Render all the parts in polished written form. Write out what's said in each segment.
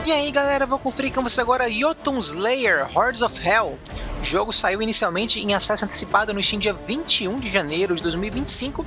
E aí galera, vou conferir com você agora Jotun Slayer Hordes of Hell. O jogo saiu inicialmente em acesso antecipado no Steam dia 21 de janeiro de 2025,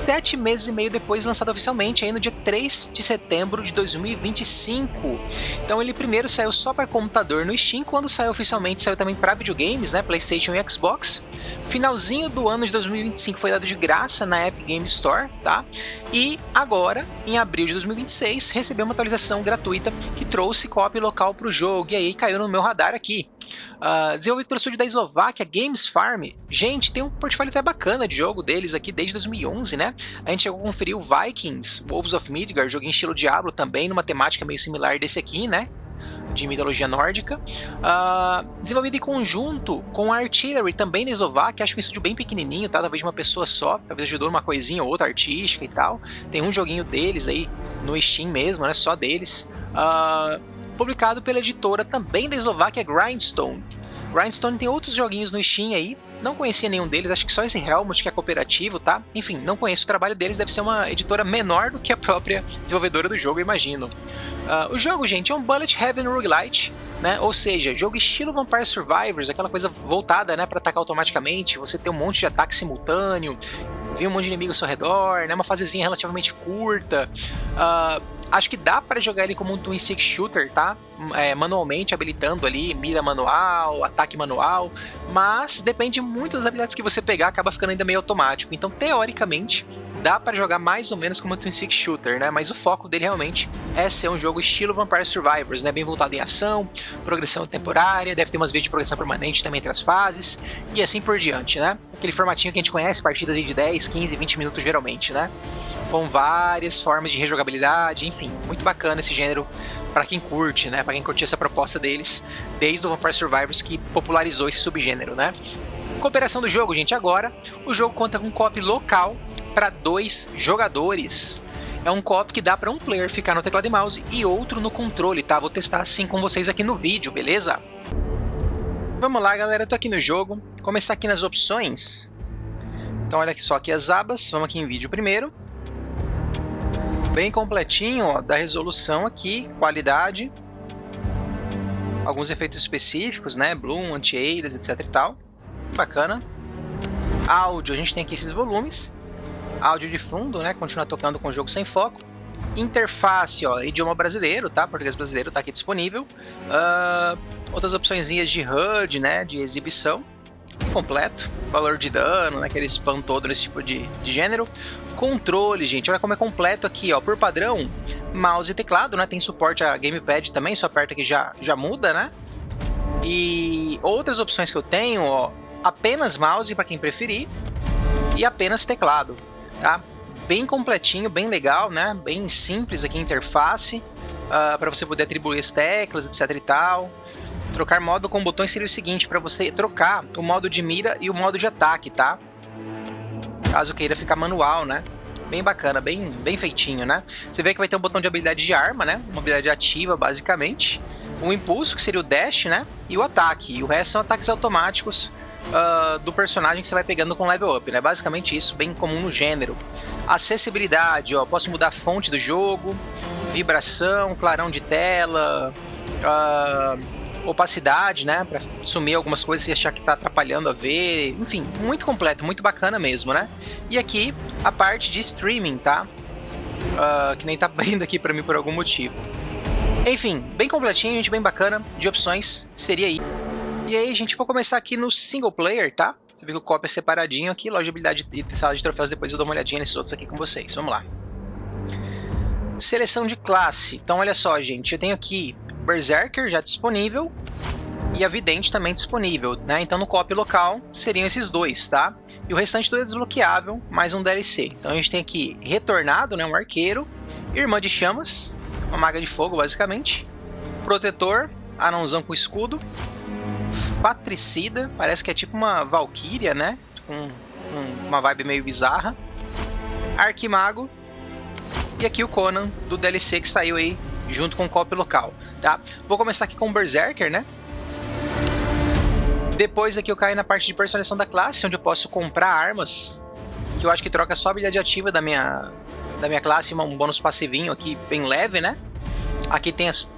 7 meses e meio depois lançado oficialmente aí no dia 3 de setembro de 2025. Então ele primeiro saiu só para computador no Steam, quando saiu oficialmente saiu também para videogames, né, PlayStation e Xbox. Finalzinho do ano de 2025 foi dado de graça na Epic Games Store, tá? E agora, em abril de 2026, recebeu uma atualização gratuita que trouxe copy local para o jogo, e aí caiu no meu radar aqui. Desenvolvido pelo estúdio da Eslováquia, Games Farm. Gente, tem um portfólio até bacana de jogo deles aqui desde 2011, né? A gente chegou a conferir o Vikings, Wolves of Midgard, jogo em estilo Diablo também, numa temática meio similar desse aqui, né? De mitologia nórdica, desenvolvido em conjunto com a Artillery, também da Eslováquia. Acho que um estúdio bem pequenininho, tá? Talvez de uma pessoa só, talvez ajudou uma coisinha ou outra artística e tal. Tem um joguinho deles aí no Steam mesmo, né? Só deles. Publicado pela editora também da Eslováquia, Grindstone. Grindstone tem outros joguinhos no Steam aí, não conhecia nenhum deles, acho que só esse Helmut que é cooperativo, tá? Enfim, não conheço o trabalho deles, deve ser uma editora menor do que a própria desenvolvedora do jogo, eu imagino. O jogo, gente, é um Bullet Heaven Roguelite, né? Ou seja, jogo estilo Vampire Survivors, aquela coisa voltada, né, para atacar automaticamente, você tem um monte de ataque simultâneo, vê um monte de inimigo ao seu redor, né? Uma fasezinha relativamente curta. Acho que dá para jogar ele como um Twin Stick Shooter, tá? Manualmente, habilitando ali, mira manual, ataque manual, mas depende muito das habilidades que você pegar, acaba ficando ainda meio automático. Então, teoricamente, dá para jogar mais ou menos como um Twin Stick Shooter, né? Mas o foco dele realmente é ser um jogo estilo Vampire Survivors, né? Bem voltado em ação, progressão temporária, deve ter umas vezes de progressão permanente também entre as fases, e assim por diante, né? Aquele formatinho que a gente conhece, partidas de 10, 15, 20 minutos geralmente, né? Com várias formas de rejogabilidade, enfim, muito bacana esse gênero para quem curte, né? Para quem curte essa proposta deles, desde o Vampire Survivors que popularizou esse subgênero, né? Cooperação do jogo, gente, agora o jogo conta com co-op local para 2 jogadores. É um co-op que dá para um player ficar no teclado e mouse e outro no controle, tá? Vou testar assim com vocês aqui no vídeo, beleza? Vamos lá, galera, eu tô aqui no jogo, começar aqui nas opções. Então olha aqui só aqui as abas, vamos aqui em vídeo primeiro. Bem completinho, ó, da resolução aqui, qualidade, alguns efeitos específicos, né, bloom, anti-alias, etc e tal, bacana. Áudio, a gente tem aqui esses volumes, áudio de fundo, né, continua tocando com o jogo sem foco. Interface, ó, idioma brasileiro, tá, português brasileiro tá aqui disponível. Outras opçõezinhas de HUD, né, de exibição, completo, valor de dano, né, aquele spam todo nesse tipo de gênero. Controle, gente, olha como é completo aqui, ó, por padrão, mouse e teclado, né, tem suporte a gamepad também, só aperta que já muda, né, e outras opções que eu tenho, ó, apenas mouse para quem preferir, e apenas teclado, tá, bem completinho, bem legal, né, bem simples aqui a interface, para você poder atribuir as teclas, etc e tal. Trocar modo com botões seria o seguinte, para você trocar o modo de mira e o modo de ataque, tá? Caso queira ficar manual, né? Bem bacana, bem feitinho, né? Você vê que vai ter um botão de habilidade de arma, né? Uma habilidade ativa, basicamente. O impulso, que seria o dash, né? E o ataque. E o resto são ataques automáticos do personagem que você vai pegando com level up, né? Basicamente isso, bem comum no gênero. Acessibilidade, ó. Posso mudar a fonte do jogo. Vibração, clarão de tela... opacidade, né, para sumir algumas coisas e achar que tá atrapalhando a ver, enfim, muito completo, muito bacana mesmo, né? E aqui a parte de streaming, tá? Que nem tá abrindo aqui para mim por algum motivo. Enfim, bem completinho, gente, bem bacana, de opções, seria aí. E aí, gente, vou começar aqui no single player, tá? Você vê que o copy é separadinho aqui, loja de habilidade e sala de troféus, depois eu dou uma olhadinha nesses outros aqui com vocês, vamos lá. Seleção de classe, então olha só, gente, eu tenho aqui Berserker já disponível e a Vidente também disponível, né? Então no co-op local seriam esses dois, tá? E o restante tudo é desbloqueável, mais um DLC. Então a gente tem aqui Retornado, né? Um arqueiro, Irmã de Chamas, uma maga de fogo basicamente, Protetor, anãozão com escudo, Patricida, parece que é tipo uma Valkyria, né? Com uma vibe meio bizarra, Arquimago e aqui o Conan do DLC que saiu aí junto com o co-op local, tá? Vou começar aqui com o Berserker, né? Depois aqui eu caio na parte de personalização da classe, onde eu posso comprar armas, que eu acho que troca só a habilidade ativa da minha classe, um bônus passivinho aqui bem leve, né? Aqui tem as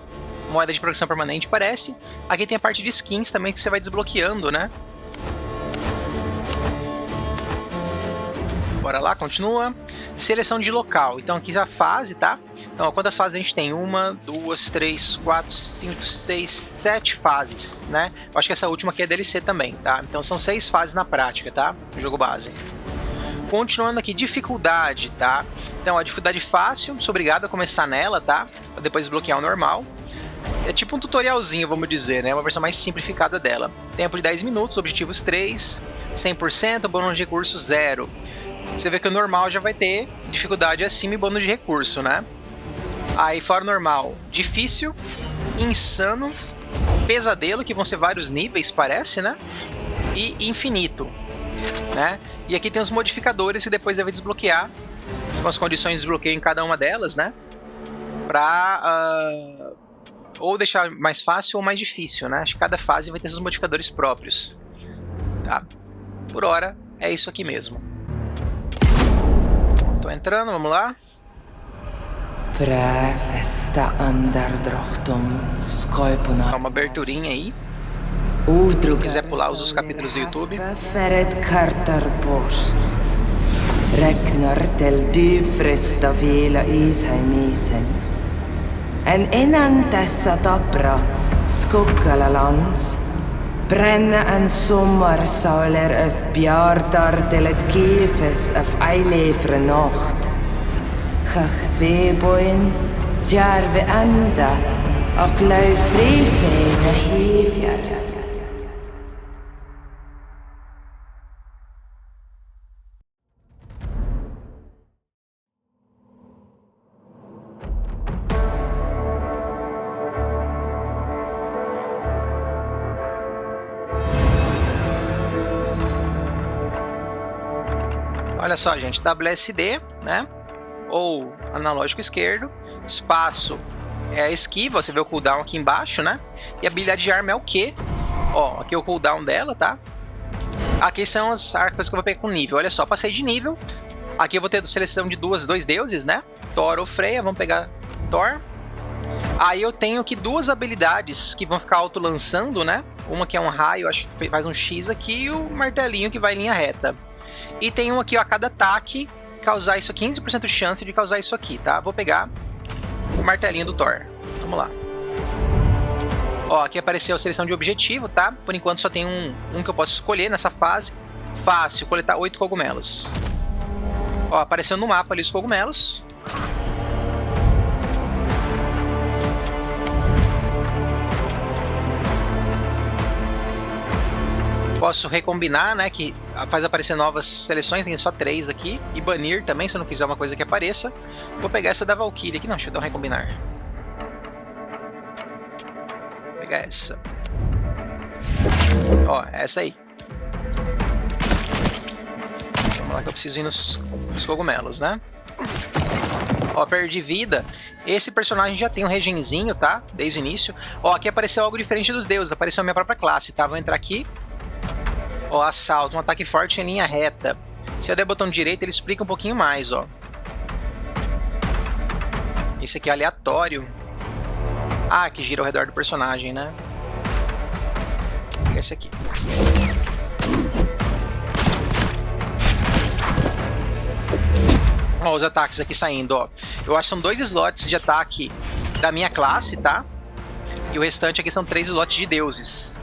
moeda de progressão permanente, parece. Aqui tem a parte de skins também que você vai desbloqueando, né? Bora lá, continua. Seleção de local. Então aqui a fase, tá? Então, ó, quantas fases a gente tem? 1, 2, 3, 4, 5, 6, 7 fases, né? Eu acho que essa última aqui é DLC também, tá? Então são 6 fases na prática, tá? No jogo base. Continuando aqui, dificuldade, tá? Então, a dificuldade fácil, sou obrigado a começar nela, tá? Pra depois desbloquear o normal. É tipo um tutorialzinho, vamos dizer, né? Uma versão mais simplificada dela. Tempo de 10 minutos, objetivos 3, 100%, bônus de recurso 0. Você vê que o normal já vai ter dificuldade acima e bônus de recurso, né? Aí fora o normal, difícil, insano, pesadelo, que vão ser vários níveis, parece, né? E infinito, né? E aqui tem os modificadores que depois deve desbloquear, com as condições de desbloqueio em cada uma delas, né? Pra ou deixar mais fácil ou mais difícil, né? Acho que cada fase vai ter seus modificadores próprios, tá? Por hora, é isso aqui mesmo. Tô entrando, vamos lá. Dá uma aberturinha aí. Se quiser pular, usa os capítulos do YouTube. En innan dessa tappra, skuggala lands, brenne en sommarsauler av bjardar til et kifes av eilefre nacht. Chach veboin, djerve enda, ak lau frifeide hivjerst. Olha só, gente, WSD, né? Ou analógico esquerdo. Espaço é a esquiva, você vê o cooldown aqui embaixo, né? E a habilidade de arma é o Q. Ó, aqui é o cooldown dela, tá? Aqui são as armas que eu vou pegar com nível. Olha só, passei de nível. Aqui eu vou ter seleção de dois deuses, né? Thor ou Freya, vamos pegar Thor. Aí eu tenho aqui duas habilidades que vão ficar auto-lançando, né? Uma que é um raio, acho que faz um X aqui, e o martelinho que vai em linha reta. E tem um aqui, ó, a cada ataque causar isso, 15% de chance de causar isso aqui, tá? Vou pegar o martelinho do Thor. Vamos lá. Ó, aqui apareceu a seleção de objetivo, tá? Por enquanto só tem um que eu posso escolher nessa fase. Fácil, coletar 8 cogumelos. Ó, apareceu no mapa ali os cogumelos. Posso recombinar, né, que faz aparecer novas seleções, tem só 3 aqui. E banir também, se eu não quiser uma coisa que apareça. Vou pegar essa da Valkyrie aqui, não, deixa eu dar um recombinar. Vou pegar essa. Ó, essa aí. Vamos lá que eu preciso ir nos cogumelos, né? Ó, perdi vida. Esse personagem já tem um regenzinho, tá? Desde o início. Ó, aqui apareceu algo diferente dos deuses, apareceu a minha própria classe, tá? Vou entrar aqui. Ó, assalto, um ataque forte em linha reta. Se eu der botão direito, ele explica um pouquinho mais, ó. Esse aqui é aleatório. Ah, que gira ao redor do personagem, né? Esse aqui. Ó, os ataques aqui saindo, ó. Eu acho que são 2 slots de ataque da minha classe, tá? E o restante aqui são 3 slots de deuses.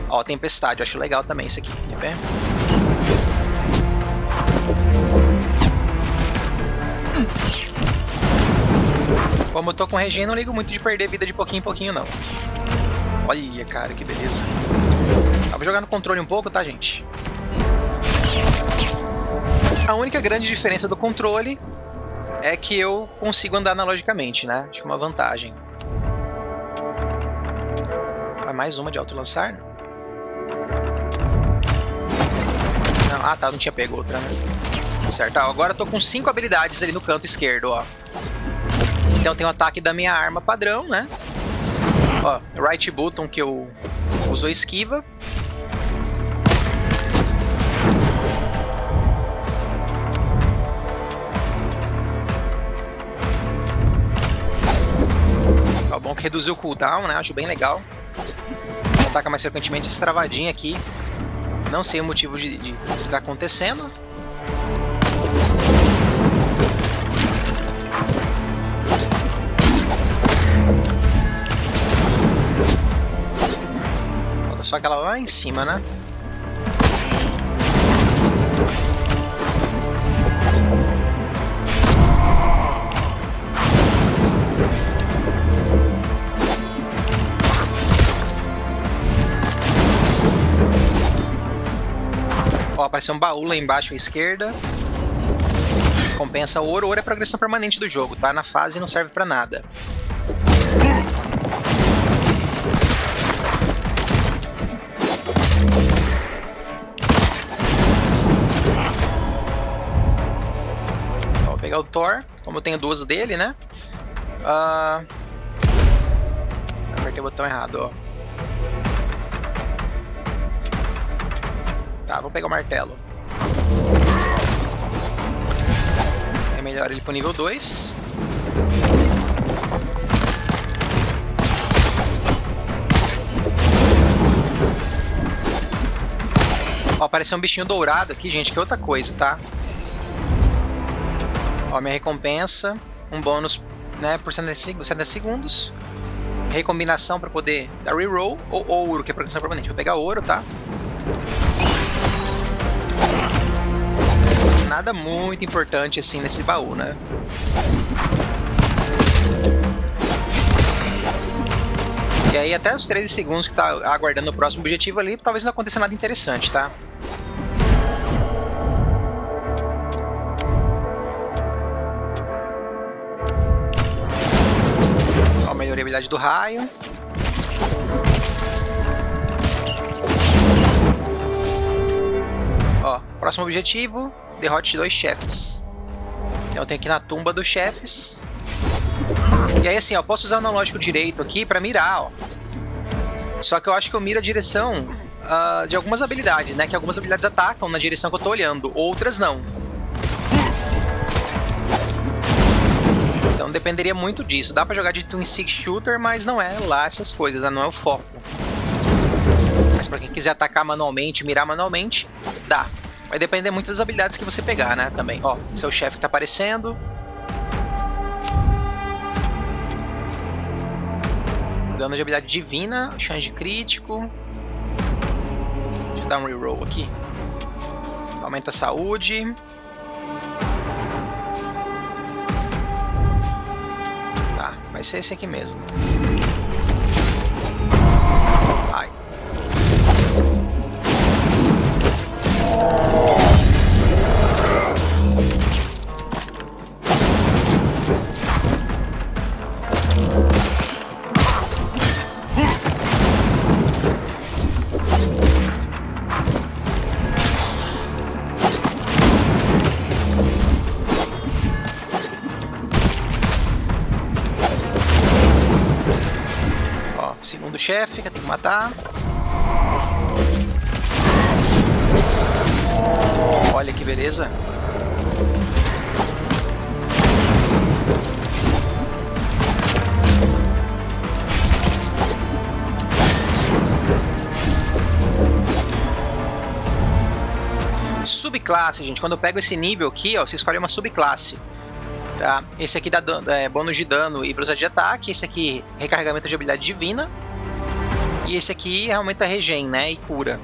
Ó, tempestade, eu acho legal também isso aqui. Quer ver? Como eu tô com regen, não ligo muito de perder vida de pouquinho em pouquinho, não. Olha, cara, que beleza. Vou jogar no controle um pouco, tá, gente? A única grande diferença do controle é que eu consigo andar analogicamente, né? Acho que é uma vantagem. Vai mais uma de auto-lançar? Não, ah, tá, não tinha pego outra, né? Certo, agora eu tô com 5 habilidades ali no canto esquerdo, ó. Então tem o ataque da minha arma padrão, né? Ó, right button que eu uso esquiva. que reduziu o cooldown, né? Acho bem legal. Ataca mais frequentemente esse travadinho aqui. Não sei o motivo de tá acontecendo. Falta só aquela lá em cima, né? Ó, apareceu um baú lá embaixo à esquerda. Compensa ouro. Ouro é progressão permanente do jogo, tá? Na fase não serve pra nada. Ó, vou pegar o Thor, como eu tenho duas dele, né? Apertei o botão errado, ó. Tá, vou pegar o martelo. É melhor ele pro nível 2. Ó, apareceu um bichinho dourado aqui, gente, que é outra coisa, tá? Ó, minha recompensa. Um bônus, né, por 70 segundos. Recombinação pra poder dar reroll. Ou ouro, que é progressão permanente. Vou pegar ouro, tá? Nada muito importante assim nesse baú, né? E aí até os 13 segundos que tá aguardando o próximo objetivo ali, talvez não aconteça nada interessante, tá? Ó, melhorei a habilidade do raio. Ó, próximo objetivo, derrote 2 chefes. Então eu tenho que ir na tumba dos chefes. E aí assim, ó, posso usar o analógico direito aqui pra mirar, ó. Só que eu acho que eu miro a direção de algumas habilidades, né? Que algumas habilidades atacam na direção que eu tô olhando, outras não. Então dependeria muito disso. Dá pra jogar de Twin Stick Shooter, mas não é lá essas coisas, né? Não é o foco. Mas pra quem quiser atacar manualmente, mirar manualmente, dá. Vai depender muito das habilidades que você pegar, né? Também. Ó, esse é o chefe que tá aparecendo. Dano de habilidade divina, chance crítico. Deixa eu dar um reroll aqui. Aumenta a saúde. Tá, vai ser esse aqui mesmo. Ai. Ó, segundo chefe que eu tenho que matar. Olha que beleza. Subclasse, gente. Quando eu pego esse nível aqui, ó, você escolhe uma subclasse. Tá? Esse aqui dá bônus de dano e velocidade de ataque. Esse aqui, recarregamento de habilidade divina. E esse aqui aumenta regen, né? E cura.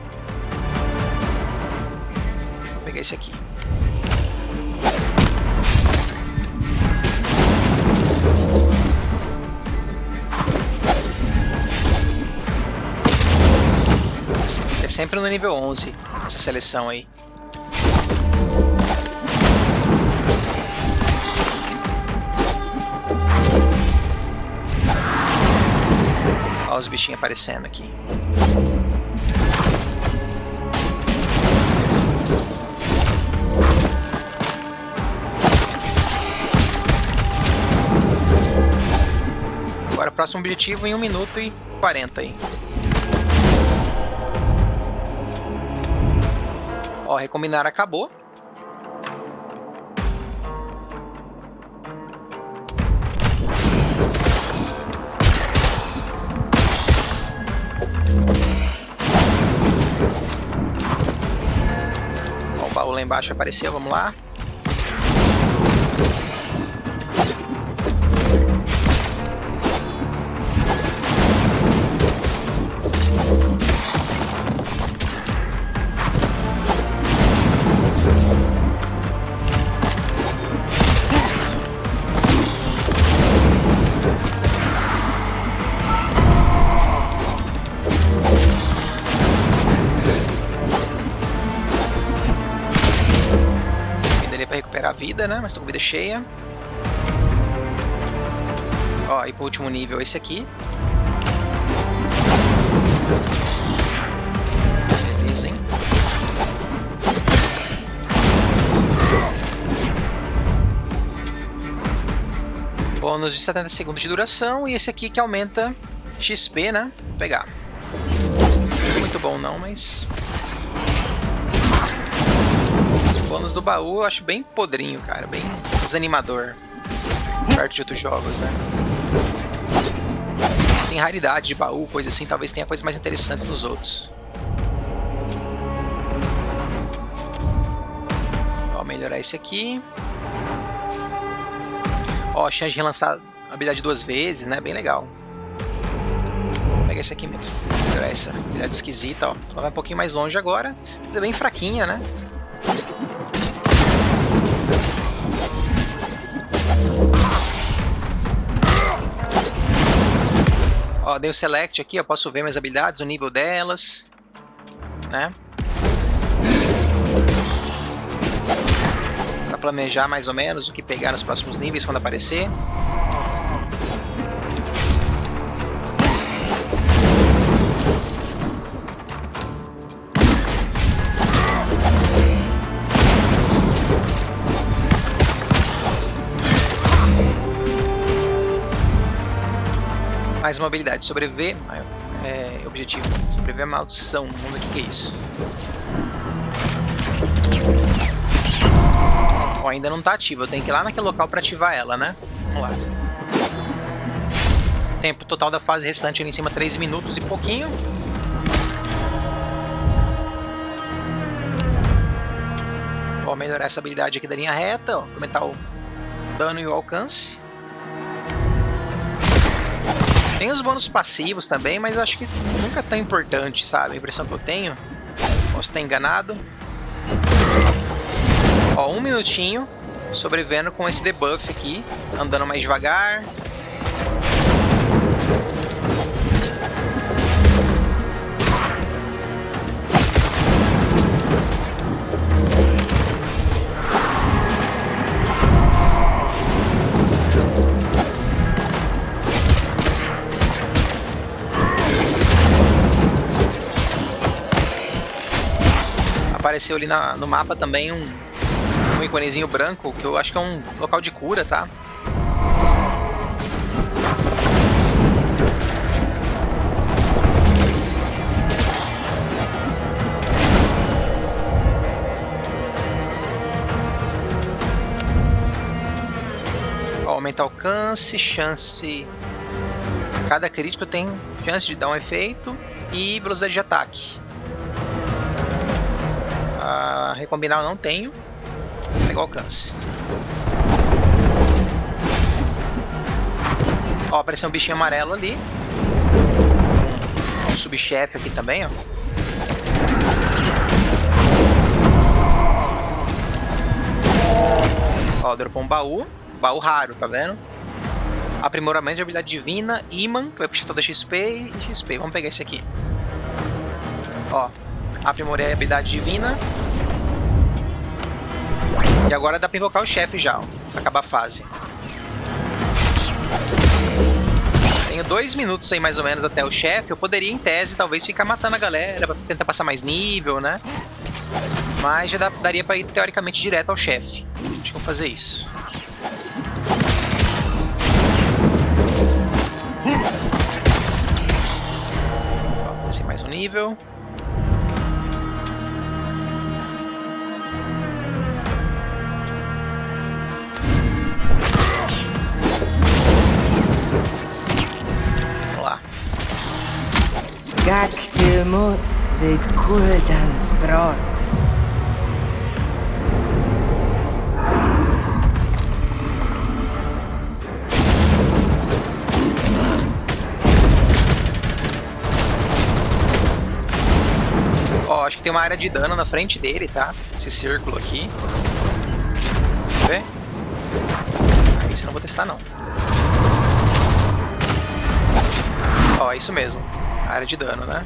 Vou pegar esse aqui. É sempre no nível 11 essa seleção aí. Olha os bichinhos aparecendo aqui. Agora próximo objetivo em 1 minuto e 40 aí. Ó, recombinar acabou. embaixo apareceu, vamos lá. Recuperar a vida, né? Mas tô com vida cheia. Ó, e pro último nível esse aqui. Beleza, hein? Bônus de 70 segundos de duração. E esse aqui que aumenta XP, né? Vou pegar. Não é muito bom não, mas... O bônus do baú eu acho bem podrinho, cara. Bem desanimador. Perto de outros jogos, né? Tem raridade de baú, coisa assim. Talvez tenha coisas mais interessantes nos outros. Ó, melhorar esse aqui. Ó, chance de relançar a habilidade 2 vezes, né? Bem legal. Vou pegar esse aqui mesmo. Melhorar essa habilidade esquisita, ó. Ela vai um pouquinho mais longe agora. Mas é bem fraquinha, né? Ó, dei o select aqui, eu posso ver minhas habilidades, o nível delas, né? Pra planejar mais ou menos o que pegar nos próximos níveis quando aparecer. Mais uma habilidade, sobreviver, objetivo, sobreviver a maldição, vamos ver o que é isso. Ó, ainda não tá ativa, eu tenho que ir lá naquele local para ativar ela, né? Vamos lá. Tempo total da fase restante ali em cima, 3 minutos e pouquinho. Vou melhorar essa habilidade aqui da linha reta, ó, aumentar o dano e o alcance. Tem os bônus passivos também, mas acho que nunca é tão importante, sabe? A impressão que eu tenho. Posso estar enganado. Ó, 1 minutinho sobrevivendo com esse debuff aqui, andando mais devagar. Apareceu ali no mapa também um iconezinho branco, que eu acho que é um local de cura, tá? Ó, aumentar alcance, chance... Cada crítico tem chance de dar um efeito e velocidade de ataque. Recombinar eu não tenho. Vou pegar o alcance. Ó, apareceu um bichinho amarelo ali. Um subchefe aqui também, ó. Ó, dropou um baú. Baú raro, tá vendo? Aprimoramento de habilidade divina, imã, que vai puxar toda XP e XP. Vamos pegar esse aqui. Ó, aprimorei a habilidade divina. E agora dá pra invocar o chefe já, ó, pra acabar a fase. Tenho 2 minutos aí mais ou menos até o chefe. Eu poderia, em tese, talvez ficar matando a galera pra tentar passar mais nível, né? Mas já daria pra ir teoricamente direto ao chefe. Acho que vou fazer isso. Ó, descer mais um nível. Gag til mots vid kuldens brott. que tem uma área de dano na frente dele, tá? Esse círculo aqui. Vamos ver? Aí isso eu não vou testar, não. Ó, é isso mesmo. Área de dano, né?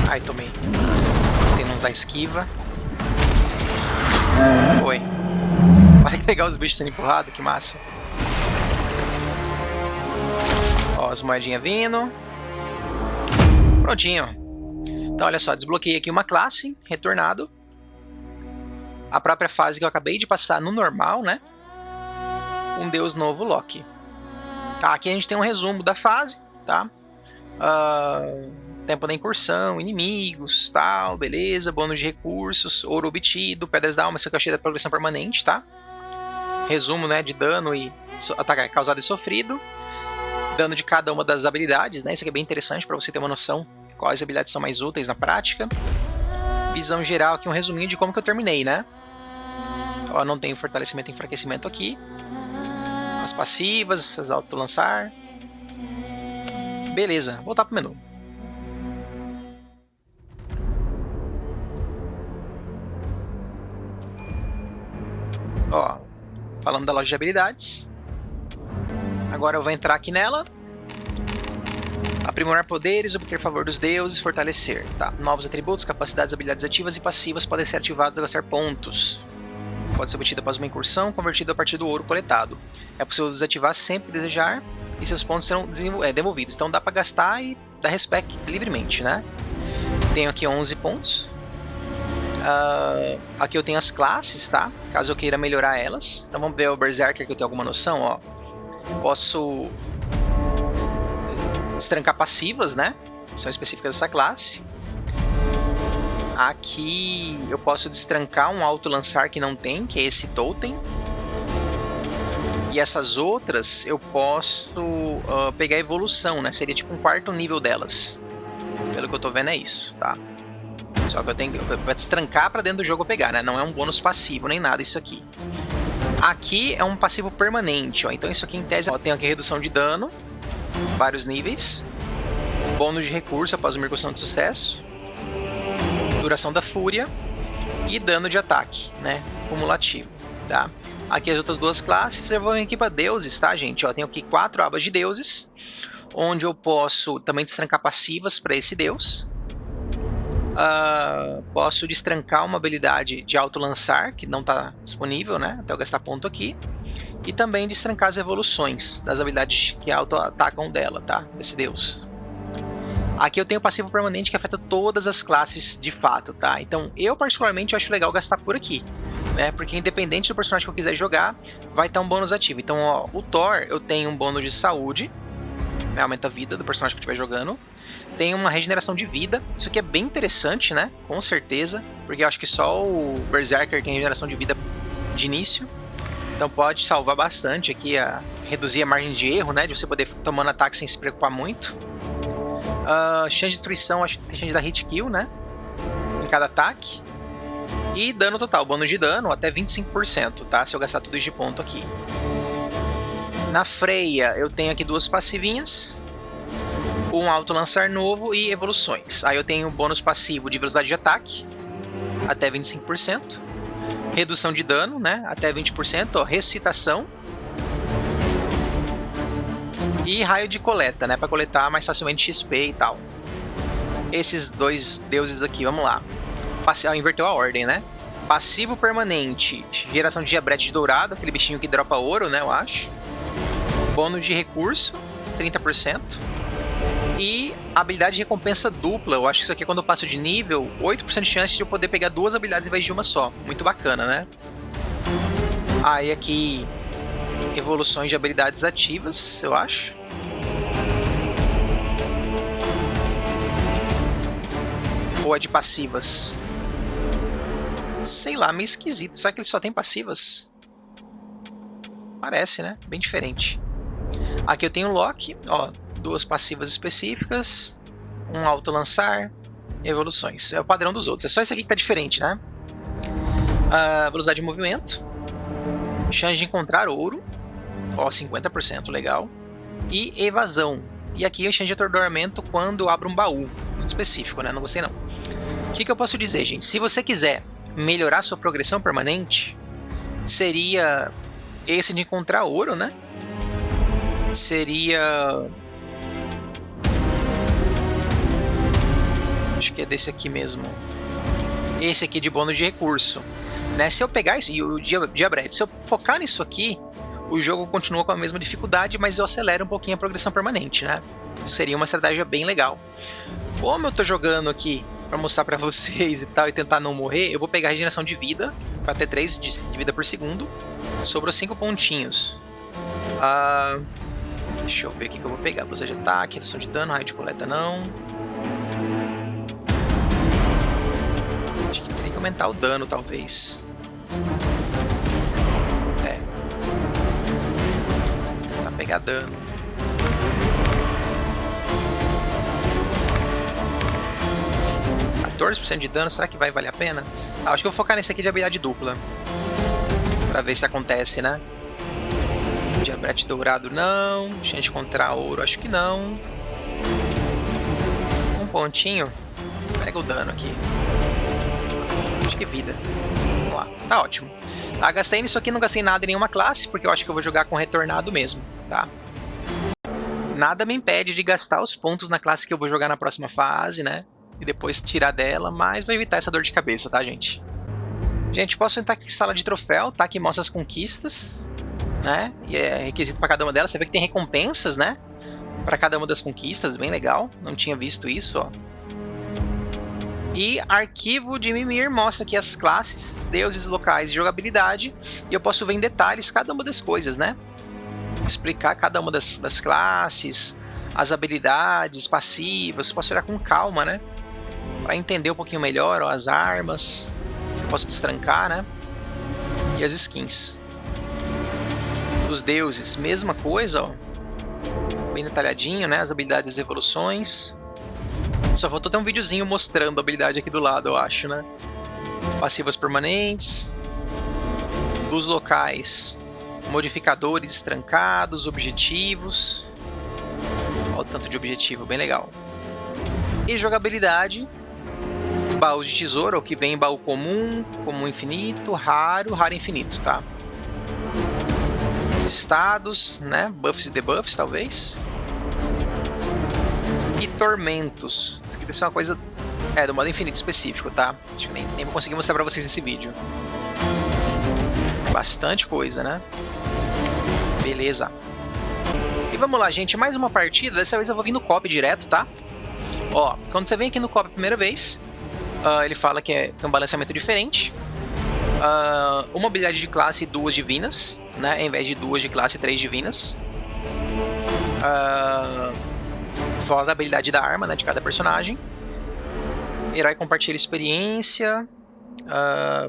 Ai, tomei. Tem que usar esquiva. Foi. Olha que legal os bichos sendo empurrados, que massa. Ó, as moedinhas vindo. Prontinho. Então, olha só, desbloqueei aqui uma classe, retornado. A própria fase que eu acabei de passar no normal, né? Um deus novo, Loki. Tá, aqui a gente tem um resumo da fase, tá? Tempo da incursão, inimigos, tal, beleza. Bônus de recursos, ouro obtido, pedras da alma, seu cachê da progressão permanente, tá? Resumo, né, de dano e ataque causado e sofrido. Dano de cada uma das habilidades, né? Isso aqui é bem interessante para você ter uma noção de quais habilidades são mais úteis na prática. Visão geral aqui, um resuminho de como que eu terminei, né? Ó, não tenho fortalecimento e enfraquecimento aqui. As passivas, as auto-lançar. Beleza, voltar pro menu. Ó, falando da loja de habilidades. Agora eu vou entrar aqui nela. Aprimorar poderes, obter favor dos deuses, fortalecer. Tá. Novos atributos, capacidades, habilidades ativas e passivas podem ser ativados ao gastar pontos. Pode ser obtido após uma incursão, convertido a partir do ouro coletado. É possível desativar sempre que desejar e seus pontos serão devolvidos. Então dá pra gastar e dar respec livremente, né? Tenho aqui 11 pontos. Aqui eu tenho as classes, tá? Caso eu queira melhorar elas. Então vamos ver o Berserker, que eu tenho alguma noção, ó. Posso destrancar passivas, né? São específicas dessa classe. Aqui eu posso destrancar um auto-lançar que não tem, que é esse totem. E essas outras eu posso pegar evolução, né? Seria tipo um quarto nível delas. Pelo que eu tô vendo é isso, tá? Só que eu tenho que destrancar pra dentro do jogo eu pegar, né? Não é um bônus passivo nem nada isso aqui. Aqui é um passivo permanente, ó. Então isso aqui em tese, ó, tem aqui redução de dano, vários níveis, bônus de recurso após uma incursão de sucesso, duração da fúria e dano de ataque, né? Cumulativo, tá? Aqui as outras duas classes, eu vou aqui para deuses, tá, gente? Ó, tenho aqui 4 abas de deuses, onde eu posso também destrancar passivas para esse deus. Posso destrancar uma habilidade de auto-lançar, que não está disponível, né? Até eu gastar ponto aqui. E também destrancar as evoluções das habilidades que auto-atacam dela, tá? Desse deus. Aqui eu tenho passivo permanente que afeta todas as classes de fato, tá? Então eu particularmente acho legal gastar por aqui, né? Porque independente do personagem que eu quiser jogar, vai estar um bônus ativo. Então, ó, o Thor eu tenho um bônus de saúde, né? Aumenta a vida do personagem que eu estiver jogando. Tem uma regeneração de vida, isso aqui é bem interessante, né? Com certeza, porque eu acho que só o Berserker tem regeneração de vida de início. Então pode salvar bastante aqui, reduzir a margem de erro, né? De você poder tomando ataque sem se preocupar muito. Chance de destruição, acho que tem chance de dar hit kill, né? Em cada ataque. E dano total, bônus de dano até 25%, tá? Se eu gastar tudo de ponto aqui. Na Freya eu tenho aqui 2 passivinhas. Um auto-lançar novo e evoluções. Aí eu tenho bônus passivo de velocidade de ataque, até 25%. Redução de dano, né? Até 20%. Ó, ressuscitação. E raio de coleta, né? Para coletar mais facilmente XP e tal. Esses 2 deuses aqui, vamos lá. Inverteu a ordem, né? Passivo permanente. Geração de diabrete dourado, aquele bichinho que dropa ouro, né? Eu acho. Bônus de recurso, 30%. E habilidade de recompensa dupla, eu acho que isso aqui é quando eu passo de nível, 8% de chance de eu poder pegar 2 habilidades em vez de uma só. Muito bacana, né? Aí aqui, evoluções de habilidades ativas, eu acho. Ou é de passivas? Sei lá, meio esquisito. Será que ele só tem passivas? Parece, né? Bem diferente. Aqui eu tenho o Loki, ó. 2 passivas específicas, um auto-lançar, evoluções. É o padrão dos outros, é só esse aqui que tá diferente, né? Velocidade de movimento, Chance de encontrar ouro. Ó, 50%, legal. E evasão. E aqui a chance de atordoamento quando abro um baú. Muito específico, né? Não gostei não. O que eu posso dizer, gente? Se você quiser melhorar sua progressão permanente, seria esse de encontrar ouro, né? Seria... acho que é desse aqui mesmo. Esse aqui de bônus de recurso. Né? Se eu pegar isso, e o Diabrete, se eu focar nisso aqui, o jogo continua com a mesma dificuldade, mas eu acelero um pouquinho a progressão permanente, né? Seria uma estratégia bem legal. Como eu tô jogando aqui pra mostrar pra vocês e tal, e tentar não morrer, eu vou pegar a regeneração de vida, pra ter 3 de vida por segundo. Sobrou 5 pontinhos. Deixa eu ver o que eu vou pegar. Velocidade de ataque, redução de dano, raio de coleta não. Acho que tem que aumentar o dano, talvez. Tentar pegar dano. %14 de dano, será que vai valer a pena? Acho que eu vou focar nesse aqui de habilidade dupla. Pra ver se acontece, né? Diabrete dourado não. Chance de encontrar ouro, acho que não. Um pontinho. Pega o dano aqui. Acho que vida. Vamos lá, tá ótimo. Tá, gastei nisso aqui, não gastei nada em nenhuma classe, porque eu acho que eu vou jogar com retornado mesmo, tá? Nada me impede de gastar os pontos na classe que eu vou jogar na próxima fase, né? E depois tirar dela, mas vou evitar essa dor de cabeça, tá, gente? Gente, posso entrar aqui em sala de troféu, tá? Que mostra as conquistas, né? E é requisito para cada uma delas. Você vê que tem recompensas, né? Para cada uma das conquistas, bem legal. Não tinha visto isso, ó. E arquivo de Mimir mostra aqui as classes, deuses, locais e jogabilidade. E eu posso ver em detalhes cada uma das coisas, né? Explicar cada uma das classes, as habilidades, passivas. Posso olhar com calma, né? Para entender um pouquinho melhor, ó, as armas. Eu posso destrancar, né? E as skins. Os deuses, mesma coisa, ó. Bem detalhadinho, né? As habilidades e evoluções. Só faltou ter um videozinho mostrando a habilidade aqui do lado, eu acho, né? Passivas permanentes. Dos locais. Modificadores destrancados, objetivos. Olha o tanto de objetivo, bem legal. E jogabilidade. Baús de tesouro, o que vem em baú comum, comum infinito, raro, raro infinito, tá? Estados, né? Buffs e debuffs, talvez. E tormentos. Isso aqui deve ser uma coisa do modo infinito específico, tá? Acho que nem vou conseguir mostrar pra vocês nesse vídeo. Bastante coisa, né? Beleza. E vamos lá, gente. Mais uma partida. Dessa vez eu vou vir no copy direto, tá? Ó, quando você vem aqui no copy a primeira vez, ele fala que tem um balanceamento diferente. Uma habilidade de classe e 2 divinas, né? Ao invés de 2 de classe e 3 divinas. Fala da habilidade da arma, né? De cada personagem. Herói compartilha experiência.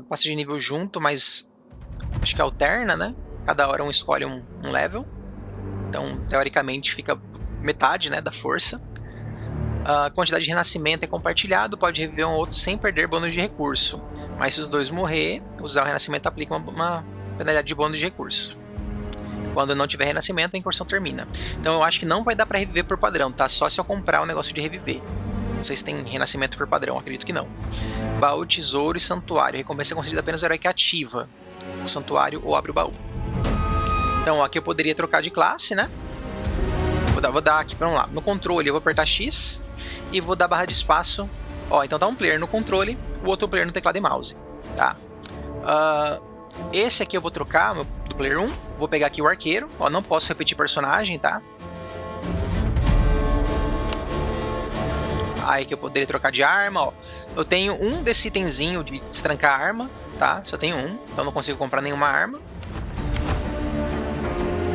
Passa de nível junto, mas acho que alterna, né? Cada hora um escolhe um level. Então, teoricamente, fica metade, né, da força. A quantidade de renascimento é compartilhado, pode reviver um outro sem perder bônus de recurso. Mas se os dois morrer, usar o renascimento aplica uma penalidade de bônus de recurso. Quando não tiver renascimento, a incursão termina. Então eu acho que não vai dar pra reviver por padrão, tá? Só se eu comprar o negócio de reviver. Não sei se tem renascimento por padrão, acredito que não. Baú, tesouro e santuário. Recompensa é concedida apenas ao herói que ativa o santuário ou abre o baú. Então aqui eu poderia trocar de classe, né? Vou dar aqui, vamos lá. No controle eu vou apertar X e vou dar barra de espaço. Ó, então tá um player no controle, o outro player no teclado e mouse, tá? Esse aqui eu vou trocar do player 1. Vou pegar aqui o arqueiro. Ó, não posso repetir personagem, tá? Aí que eu poderia trocar de arma, ó. Eu tenho um desse itemzinho de destrancar a arma, tá? Só tenho um, então não consigo comprar nenhuma arma.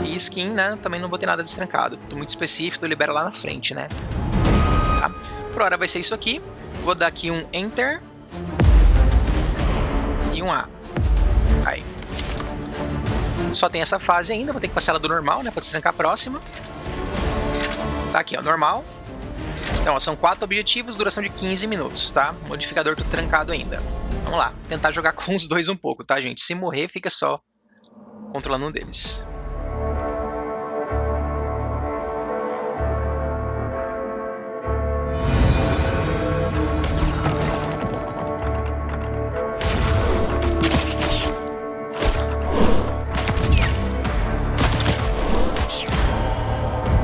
E skin, né? Também não vou ter nada destrancado. Tô muito específico, libera lá na frente, né? Tá? Por hora vai ser isso aqui. Vou dar aqui um Enter. E um A. Aí. Só tem essa fase ainda. Vou ter que passar ela do normal, né? Pra destrancar a próxima. Tá aqui, ó. Normal. Então, ó, são 4 objetivos, duração de 15 minutos, tá? Modificador tudo trancado ainda. Vamos lá. Tentar jogar com os dois um pouco, tá, gente? Se morrer, fica só controlando um deles.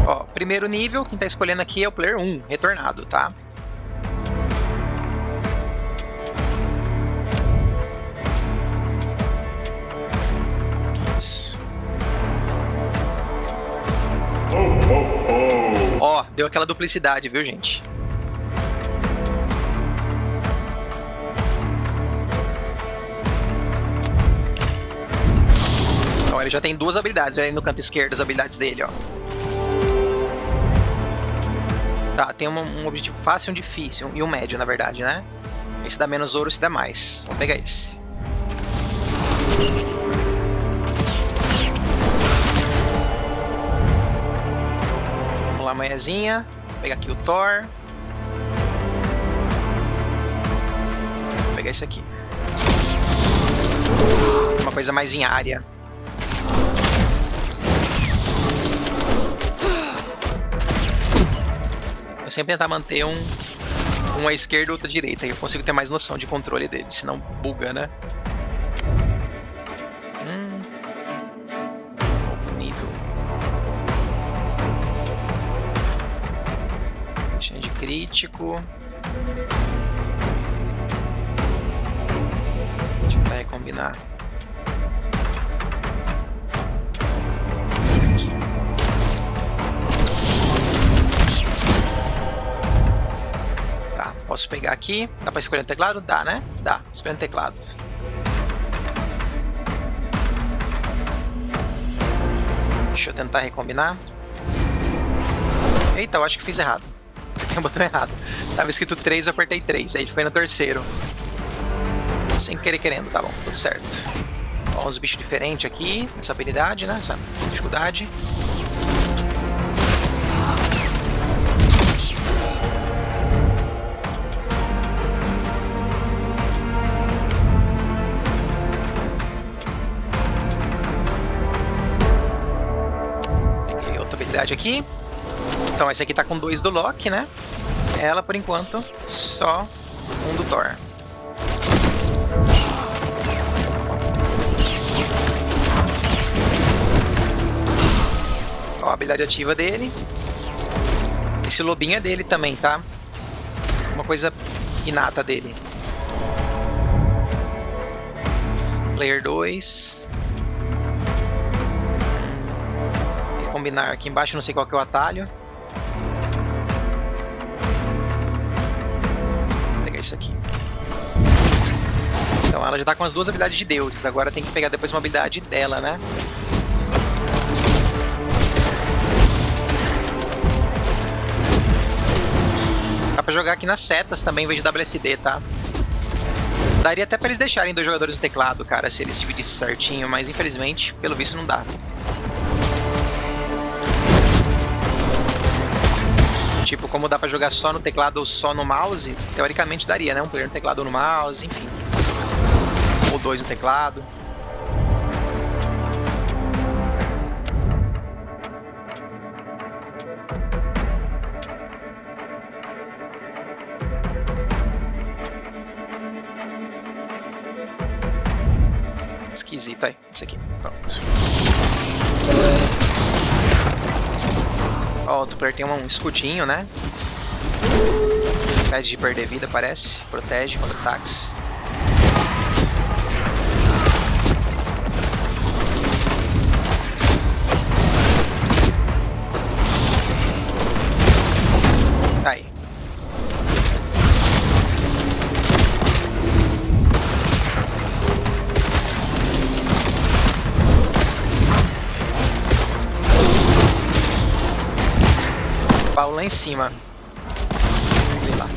Ó, primeiro nível, quem tá escolhendo aqui é o player 1, retornado, tá? Ó, deu aquela duplicidade, viu, gente? Então ele já tem duas habilidades, olha aí no canto esquerdo as habilidades dele, ó. Tá, tem um objetivo fácil e um difícil, e um médio, na verdade, né? Esse dá menos ouro, esse dá mais. Vamos pegar esse. Vamos lá, manhãzinha. Vou pegar aqui o Thor. Vou pegar esse aqui. Uma coisa mais em área. Eu sempre tentar manter um à esquerda e outro à direita. Aí eu consigo ter mais noção de controle dele, senão buga, né? Novo nível. Cheio de crítico. Deixa eu recombinar. Posso pegar aqui. Dá pra escolher no teclado? Dá, né? Dá. Escolher no teclado. Deixa eu tentar recombinar. Eita, eu acho que fiz errado. Tem um botão errado. Tava escrito 3, eu apertei 3. Aí foi no terceiro. Sem querer querendo, tá bom. Tudo certo. Ó, uns bichos diferentes aqui. Essa habilidade, né? Essa dificuldade. Aqui. Então esse aqui tá com 2 do Loki, né? Ela, por enquanto, só um do Thor. Ó, a habilidade ativa dele. Esse lobinho é dele também, tá? Uma coisa inata dele. Player 2. Combinar aqui embaixo, não sei qual que é o atalho. Vou pegar isso aqui. Então ela já tá com as duas habilidades de deuses. Agora tem que pegar depois uma habilidade dela, né? Dá pra jogar aqui nas setas também, em vez de WSD, tá? Daria até pra eles deixarem 2 jogadores no teclado, cara, se eles dividissem certinho, mas infelizmente, pelo visto, não dá. Tipo, como dá pra jogar só no teclado ou só no mouse, teoricamente daria, né? Um player no teclado ou no mouse, enfim. Ou 2 no teclado. Esquisito aí, isso aqui, pronto. Ó, o player tem um escudinho, né? Impede de perder vida, parece. Protege contra ataques. Aí. Paulo lá em cima. Vamos ver lá.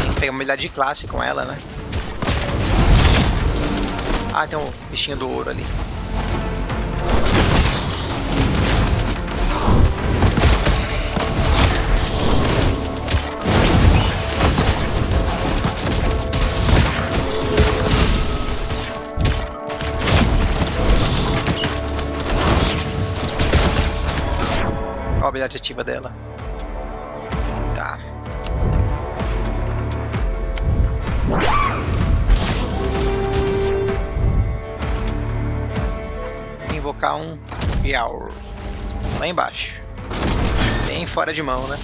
Tem que pegar uma habilidade de classe com ela, né? Ah, tem um bichinho do ouro ali. habilidade ativa dela. Tá. Vou invocar um Yowl lá embaixo. Bem fora de mão, né?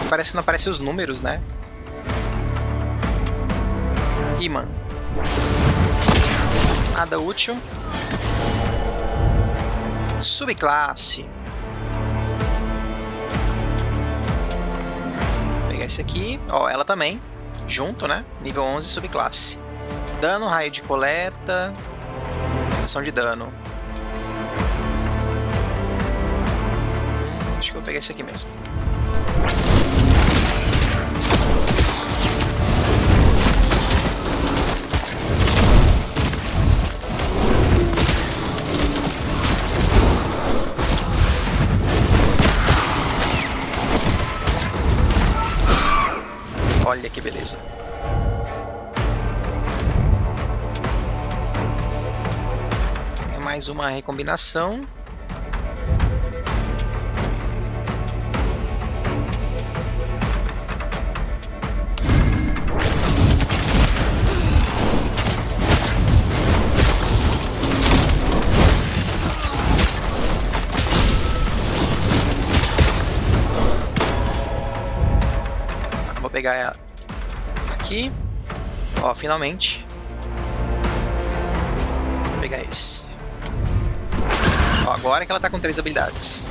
Parece que não aparecem os números, né? Ih, mano. Nada útil. Subclasse. Vou pegar esse aqui. Ó, ela também. Junto, né? Nível 11, subclasse. Dano, raio de coleta. Redução de dano. Acho que eu vou pegar esse aqui mesmo. Olha que beleza. É mais uma recombinação. Vou pegar ela aqui. Ó, finalmente. Vou pegar esse. Ó, agora que ela tá com 3 habilidades.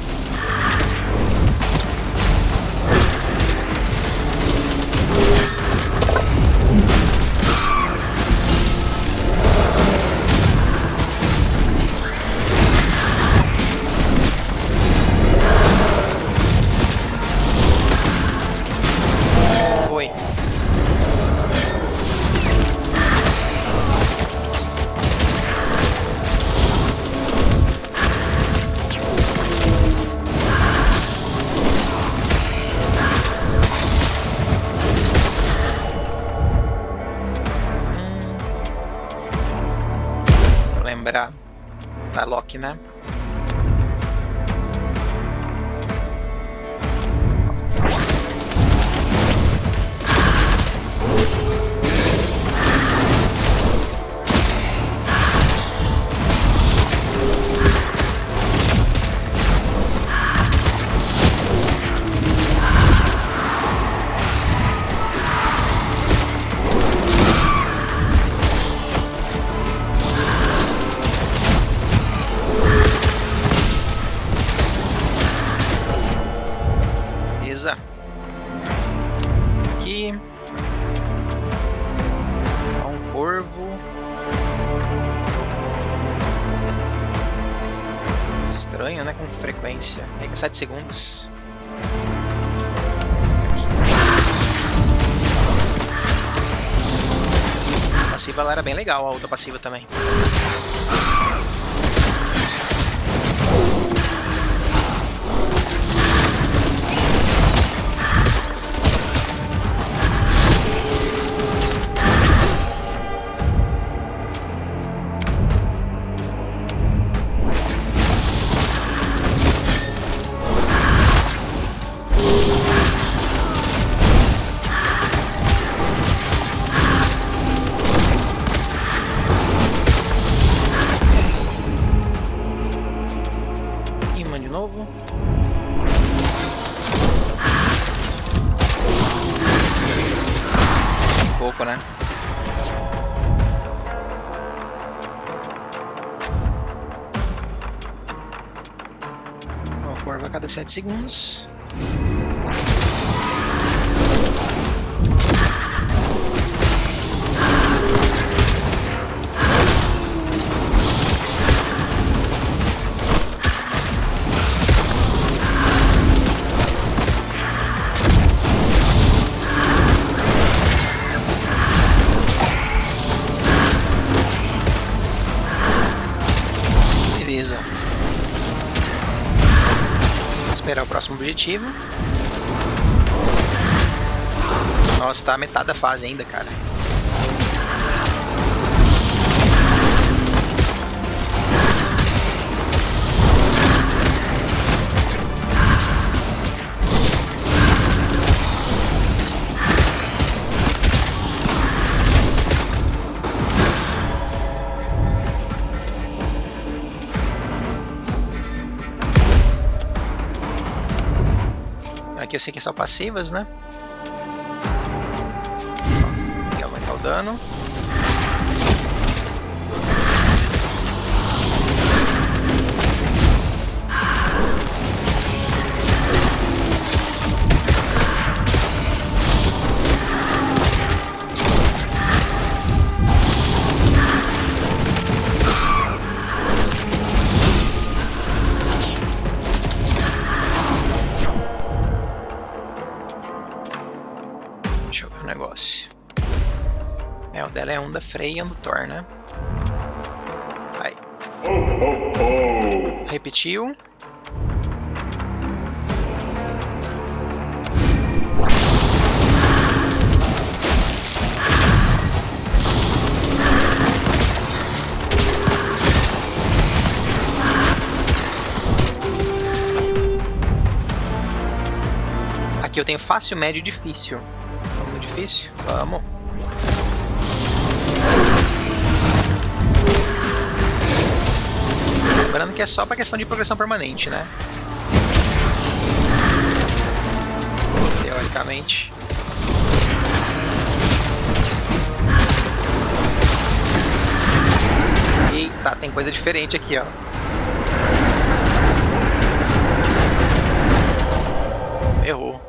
Oi. Vou lembrar da Loki, né? Beleza. Aqui. Um corvo. Estranho, né? Com que frequência? É 7 segundos. A passiva ela era bem legal, a outra passiva também. De novo. Um pouco, né? Uma curva a cada 7 segundos. Beleza. Vou esperar o próximo objetivo. Nossa, tá a metade da fase ainda, cara. Aqui eu sei que é só passivas, né? Aqui aumentar o dano. Deixa eu ver o negócio. O dela é um da Freya e um do Thor, né? Aí. Repetiu. Aqui eu tenho fácil, médio e difícil. Vamos no difícil? Vamos. Lembrando que é só pra questão de progressão permanente, né? Teoricamente. Eita, tem coisa diferente aqui, ó. Errou.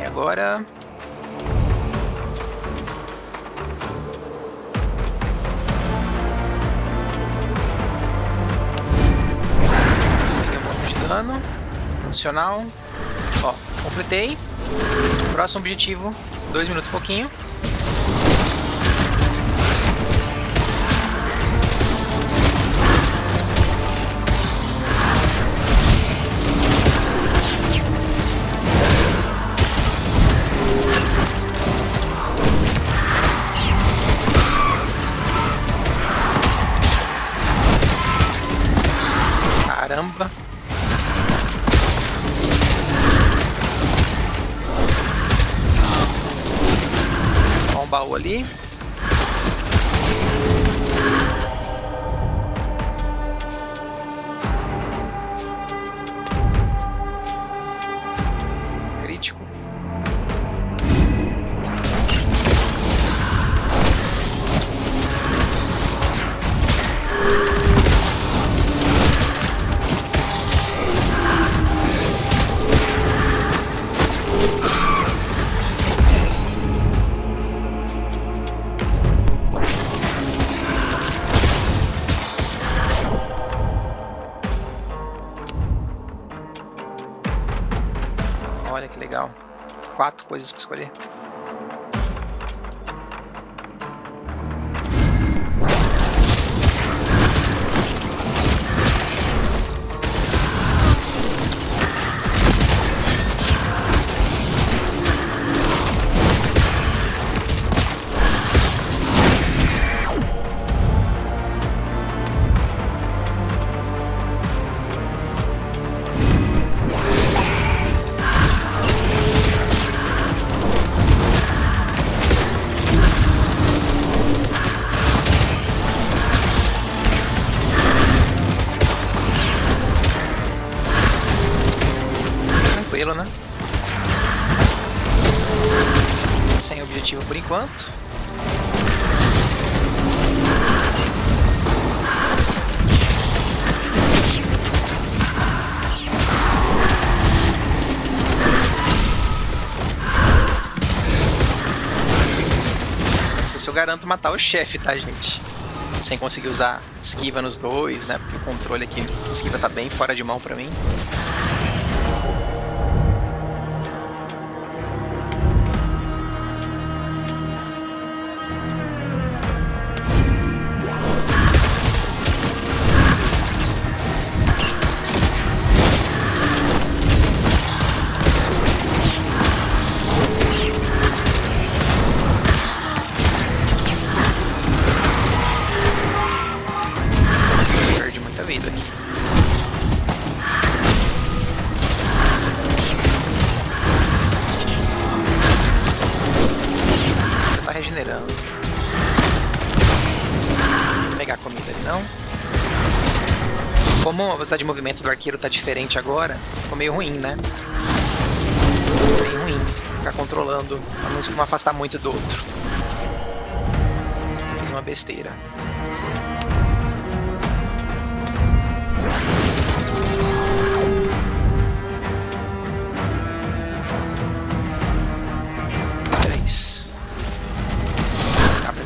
Agora... peguei um pouco de dano. Funcional. Ó, completei. Próximo objetivo, 2 minutos e pouquinho. Caramba. Ó, um baú ali. Crítico. Olha que legal. 4 coisas para escolher. Tranquilo, né? Sem objetivo por enquanto. se eu garanto matar o chefe, tá, gente? Sem conseguir usar esquiva nos dois, né? Porque o controle aqui, esquiva tá bem fora de mão pra mim. Regenerando. Vou pegar comida ali, não. Como a velocidade de movimento do arqueiro tá diferente agora, ficou meio ruim, né? Bem ruim ficar controlando, pra não afastar muito do outro. Fiz uma besteira.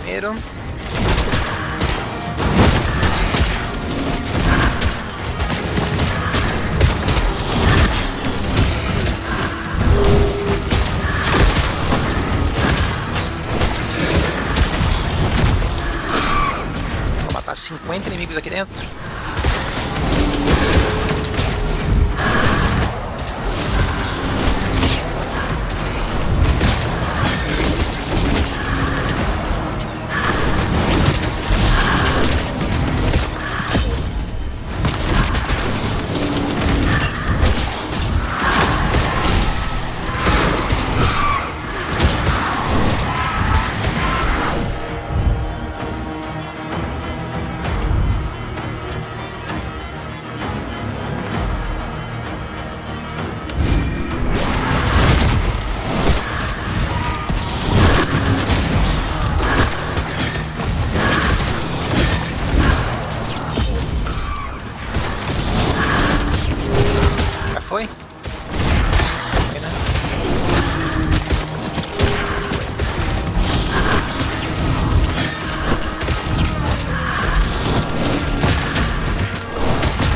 Primeiro. Vou matar 50 inimigos aqui dentro. Foi? Foi, né?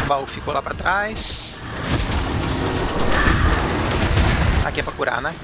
O baú ficou lá pra trás. Aqui é pra curar, né?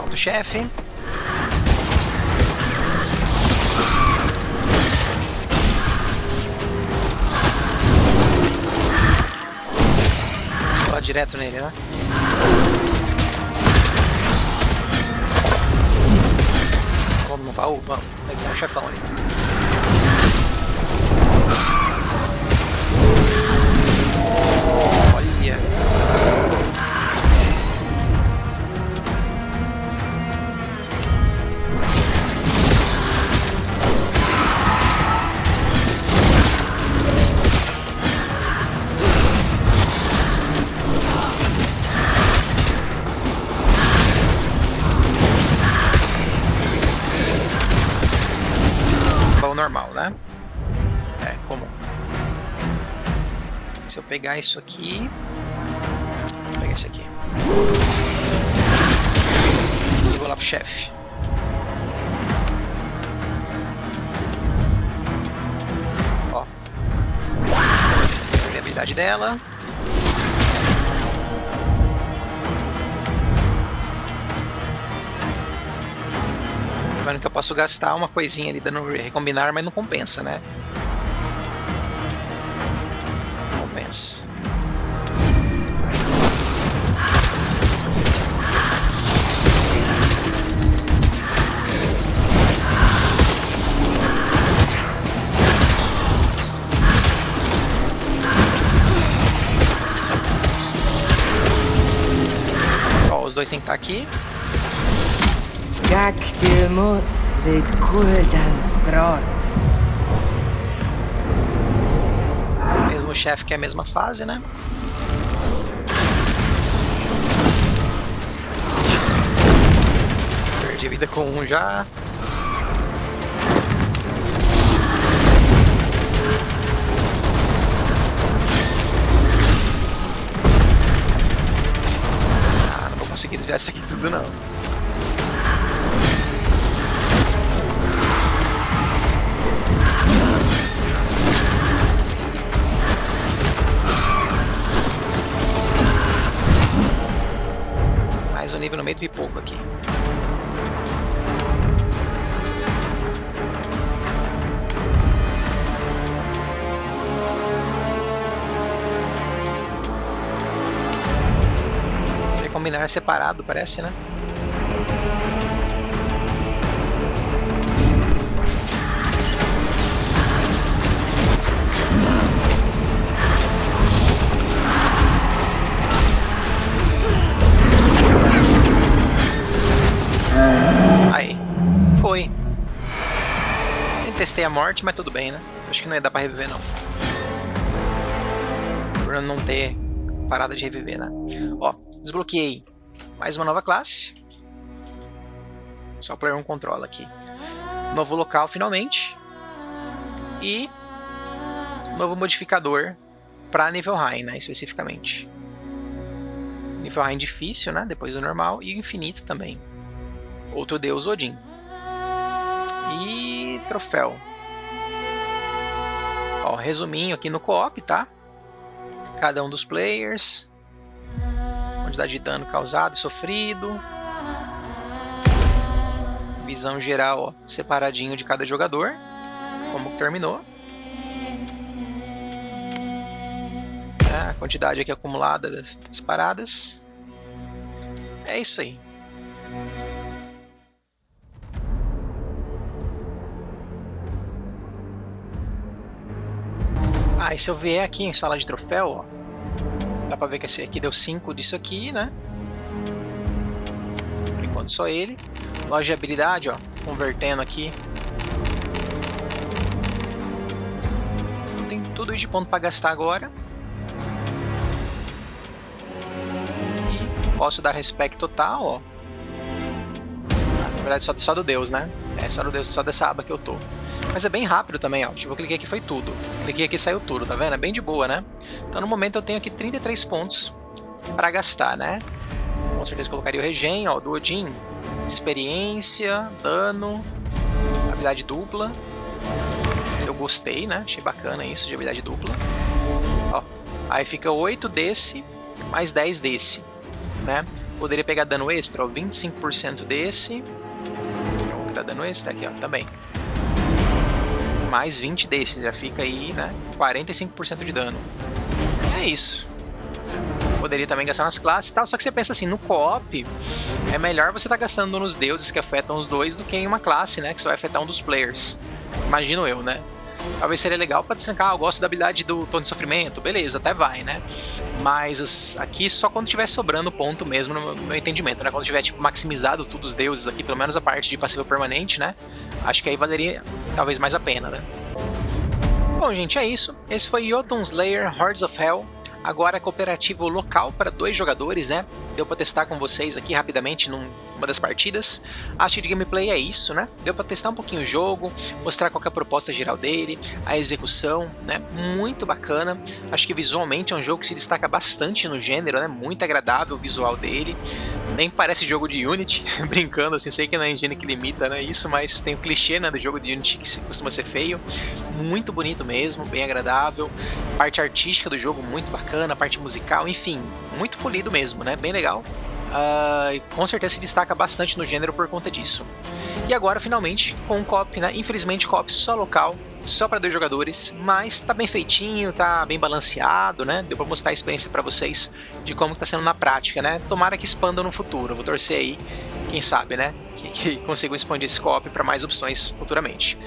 Do chefe. Vou lá direto nele, né? Vamos no baú? Vamos. Pegar o chefão ali. Olha. Normal, né? É, comum. Se eu pegar isso aqui... Vou pegar esse aqui. E vou lá pro chefe. Ó. Tem a habilidade dela. Que eu posso gastar uma coisinha ali dando recombinar, mas não compensa, né? Não compensa. Ó, os dois tem que estar aqui. Mots vid Guldens brott. chefe que é a mesma fase, né? Perdi vida com um já. Não vou conseguir desviar isso aqui tudo não. Mais um nível no meio do pipoco aqui. Combinar separado, parece, né? Aí, foi. Nem testei a morte, mas tudo bem, né? Acho que não ia dar pra reviver, não. Por não ter parada de reviver, né? Ó, desbloqueei mais uma nova classe. Só o player 1 controla aqui. Novo local, finalmente. E novo modificador para Niflheim, né? Especificamente. Niflheim difícil, né? Depois do normal. E infinito também. Outro deus, Odin. E troféu. Ó, resuminho aqui no co-op, tá? Cada um dos players. Quantidade de dano causado e sofrido. Visão geral, ó, separadinho de cada jogador. Como terminou. A quantidade aqui acumulada das paradas. É isso aí. E se eu vier aqui em sala de troféu, ó, dá pra ver que esse aqui deu 5 disso aqui, né? Por enquanto só ele. Loja de habilidade, ó, convertendo aqui. Tem tudo de ponto pra gastar agora. E posso dar respect total, ó. Na verdade só do Deus, né? É só do Deus, só dessa aba que eu tô. Mas é bem rápido também, ó. Tipo, eu cliquei aqui, foi tudo. Cliquei aqui, saiu tudo, tá vendo? É bem de boa, né? Então no momento eu tenho aqui 33 pontos pra gastar, né? Com certeza colocaria o regen, ó, do Odin. Experiência, dano, habilidade dupla. Eu gostei, né? Achei bacana isso de habilidade dupla. Ó, aí fica 8 desse, mais 10 desse, né? Poderia pegar dano extra, ó, 25% desse. O que dá dano extra aqui, ó, também. Mais 20 desses, já fica aí, né, 45% de dano. É isso. Poderia também gastar nas classes e tal, só que você pensa assim, no co-op, é melhor você estar gastando nos deuses que afetam os dois do que em uma classe, né, que só vai afetar um dos players. Imagino eu, né. Talvez seria legal pra destrancar, eu gosto da habilidade do Tom de Sofrimento, beleza, até vai, né. Mas aqui só quando tiver sobrando ponto mesmo no meu entendimento, né? Quando tiver tipo maximizado tudo os deuses aqui, pelo menos a parte de passiva permanente, né? Acho que aí valeria talvez mais a pena, né? Bom, gente, é isso. Esse foi Jotun Slayer Hordes of Hell. Agora é cooperativo local para 2 jogadores, né? Deu para testar com vocês aqui rapidamente numa das partidas. Acho que de gameplay é isso, né? Deu para testar um pouquinho o jogo, mostrar qual que é a proposta geral dele, a execução, né? Muito bacana. Acho que visualmente é um jogo que se destaca bastante no gênero, né? Muito agradável o visual dele. Nem parece jogo de Unity, brincando assim, sei que não é a engine que limita, né, isso, mas tem o clichê, né, do jogo de Unity que costuma ser feio. Muito bonito mesmo, bem agradável. Parte artística do jogo muito bacana, parte musical, enfim, muito polido mesmo, né, bem legal. Com certeza se destaca bastante no gênero por conta disso. E agora, finalmente, com um co-op, né, infelizmente co-op só local, só para 2 jogadores, mas tá bem feitinho, tá bem balanceado, né? Deu para mostrar a experiência para vocês de como tá sendo na prática, né? Tomara que expanda no futuro, vou torcer aí, quem sabe, né? Que consigam expandir esse co-op para mais opções futuramente.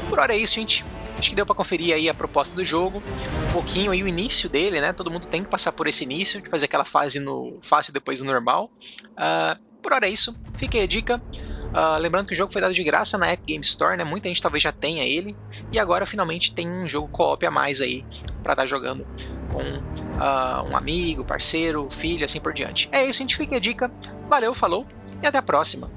Por hora é isso, gente. Acho que deu para conferir aí a proposta do jogo, um pouquinho aí o início dele, né? Todo mundo tem que passar por esse início, de fazer aquela fase no fácil e depois no normal. Por hora é isso, fica aí a dica. Lembrando que o jogo foi dado de graça na Epic Game Store, né? Muita gente talvez já tenha ele. E agora finalmente tem um jogo co-op a mais aí pra estar jogando com um amigo, parceiro, filho, assim por diante. É isso, a gente fica a dica. Valeu, falou e até a próxima.